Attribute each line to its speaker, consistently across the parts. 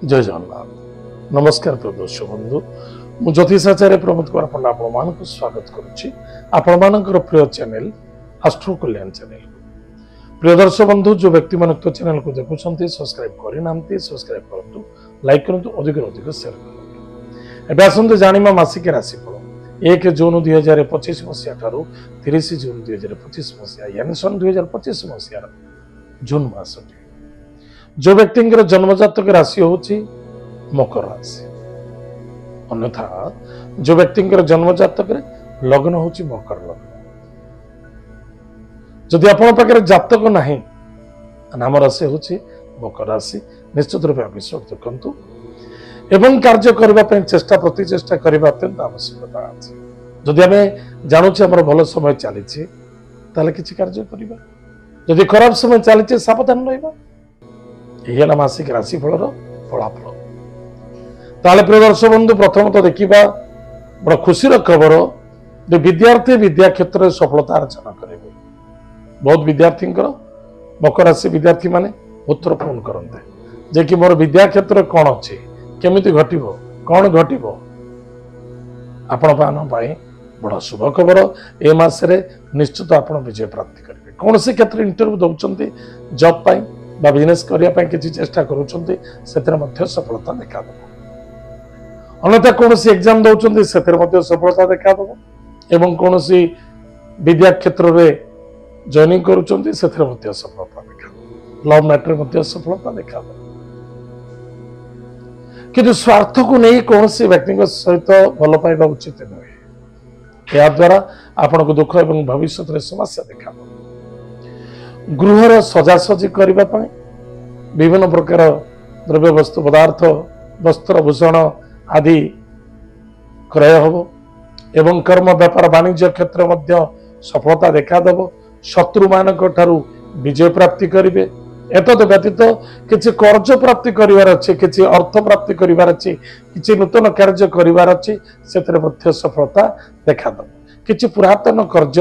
Speaker 1: जय जगन्नाथ नमस्कार प्रिय दर्शक बंधु मु ज्योतिषाचार्य प्रमोद कुमार पंडा आपको स्वागत करुच्ची प्रिय चैनल आस्ट्रो कल्याण चैनल प्रिय दर्शक बंधु जो व्यक्ति मान चैनल को देखुं सब्सक्राइब करना सब्सक्राइब करूँ लाइक करूँ अधिक अधिक शेयर करूँ एवं आसतु जाना मासिक राशिफल 1 जून 2025 मसीहा ठारू 30 जून 2025 मसीहा यानी सन 2025 मसीहार जून मासटी जो व्यक्ति जन्मजातक राशि होची मकर राशि अन्यथा जो व्यक्ति जन्मजातक लग्न होची मकर लग्न जदि आपण पाखे जातक नाही नाम राशि होची मकर राशि निश्चित रूप विश्वास देखु एवं कार्य करने चेष्टा प्रतिचेष्टा करने अत्यंत आवश्यकता अच्छे जदि आम जानूचे आम भल समय चली कि कार्य करवा जदि खराब समय चली सावधान रहा यह मासिक राशिफल फलाफल ताले प्रिय दर्शक बंधु प्रथम तो देखा बड़ खुशी खबर जो विद्यार्थी विद्या क्षेत्र में सफलता अर्जन करेंगे बहुत विद्यार्थी मकर राशि विद्यार्थी माने उत्तर फोन करते जे कि मोर विद्या क्षेत्र कौन अच्छे केमिति घटिबो कौन घटिबो आपण बड़ा शुभ खबर ए मासरे निश्चित आपण विजय प्राप्ति करेंगे कौन से क्षेत्र इंटरव्यू दौरान जॉब पाई बा बिजनेस करने किसी चेष्टा करुँच सफलता देखा अन्यथा कौन एग्जाम दौरान से सफलता देखा एवं कौन विद्या क्षेत्र में जॉइनिंग करुँच सफलता देखा लव मैटर सफलता देखा कि स्वार्थ को नहीं कौन व्यक्ति सहित भल पाइबा उचित नुहे या द्वारा आपन को दुख एवं भविष्य में समस्या देखा गृहर सजासजी करने विभिन्न प्रकार द्रव्य वस्तु पदार्थ वस्त्र भूषण आदि क्रय हम एवं कर्म व्यापार वाणिज्य क्षेत्र मध्य सफलता देखादेव शत्रु मान विजय प्राप्ति करेंगे एतद व्यतीत किसी कर्ज प्राप्ति करार अच्छे किसी अर्थ प्राप्ति करार अच्छे किसी नूतन कार्य करार अच्छे से सफलता देखादेव किसी पुरातन कर्ज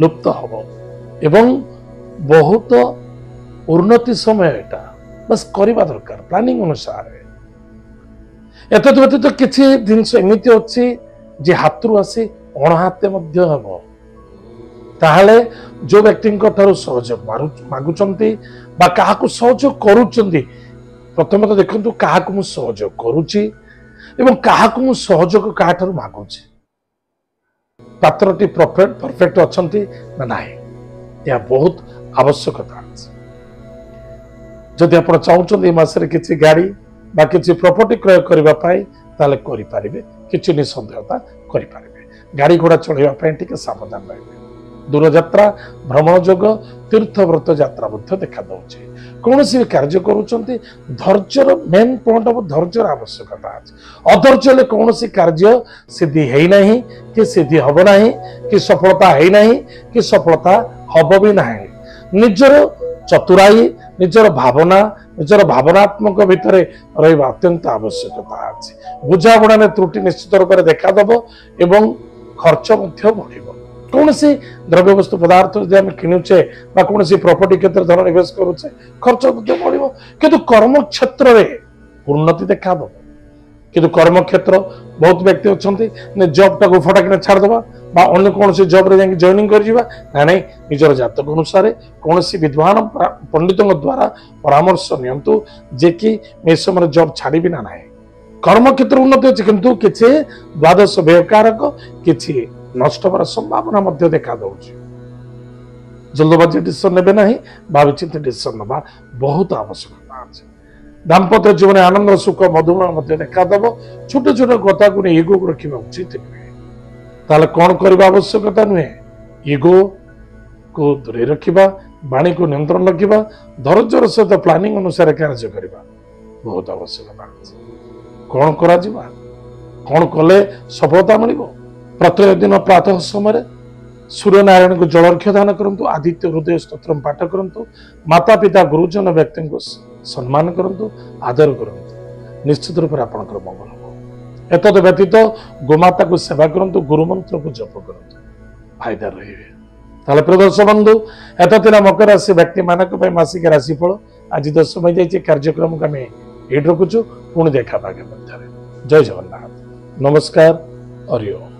Speaker 1: लुप्त हम एवं बहुत उन्नति समय एटा बस करवा दरकार प्लानिंग अनुसार एतद व्यतीत किसी जिनस एमती अच्छी जे हाथरू आसी अणहाते हम ताहले जो व्यक्ति सहयोग मागुचंती बा काहाकु सहयोग करूचंती प्रथम तो देखंतु काहाकु मु सहयोग करूची एवं काहाकु मु सहयोग काहाठारु मागुची पात्रटी परफेक्ट अछंती ना नाही या बहुत आवश्यकता अछि जदि आपण चाहउचंती मासरे किछि गाड़ी बा किछि प्रॉपर्टी क्रय करबा पाई ताले करि पारिबे किछि निसंदेहता करि पारिबे गाड़ी घोड़ा चढ़ाइबा पाई टिके सावधान रहिबे दूर यात्रा भ्रमण जोग तीर्थ व्रत यात्रा मध्य देखा दउछि कौन सी कार्य करूचंती धैर्यर मेन पॉइंट ऑफ धैर्यर आवश्यकता अछि अधैर्य कौन सी कार्य सिद्धि है नहीं कि सिद्धि हब नहीं कि सफलता है नहीं कि सफलता हब भी नहीं निजर चतुराई निजर भावना निजर भावनात्मक भितर रहिबा अत्यंत आवश्यकता अछि बुझाबुणा त्रुटि निश्चित रूप से देखादेव एवं खर्च मध्य बढ़िबो कौन सी द्रव्य वस्तु पदार्थ आम किणुचे कौन सी प्रॉपर्टी क्षेत्र धन निवेश करुचे खर्च बढ़ कि कर्म क्षेत्र में उन्नति देखा कि कर्म क्षेत्र बहुत व्यक्ति अच्छा जॉब टाक फटाक छाड़देवा अन्य कौन जॉब रे जॉइनिंग कर निजर जातक अनुसार कौन विद्वान पंडितों द्वारा परामर्श नियंतु जे कि समय जॉब छाड़ी ना ना कर्म क्षेत्र उन्नति अच्छे किंतु किसी द्वादश व्ययकारक किसी नष्ट होवार संभावना मध्य देखा दउछि जल्दबाजी डिसीजन नेबे नहीं भावी चिंत डिसीजन नबा बहुत आवश्यकता अछि दाम्पत्य जीवन आनंद सुख मधुमेह मध्य देखा देव छोट छोट कथा को इगो को रखा उचित नुहे ताले कौन करबा आवश्यकता नुहे इगो को दूरे रखिबा वाणी को नियंत्रण रखिबा धैर्यर सहित प्लानिंग अनुसार कार्य करबा बहुत आवश्यकता अछि कौन करा जिबा कौन कले सफलता मिलिबो प्रत्येक दिन प्रातः समय सूर्य नारायण को जलर्घ्य दान करंतु आदित्य हृदय स्तोत्र पाठ करंतु माता पिता गुरुजन व्यक्ति को सम्मान करंतु आदर करंतु निश्चित रूप से आपनकर मंगल हो एतद व्यतीत गोमाता को सेवा करंतु गुरु मंत्र को जप करंतु फायदा रहिबे ताले प्रिय दर्शक बंधु एतदिन मकर राशि व्यक्ति मानक मासिक राशिफल आज 10 बजे कार्यक्रम को आम ये रखुचु पुणी देखा पागे जय जगन्नाथ नमस्कार हरि ओम।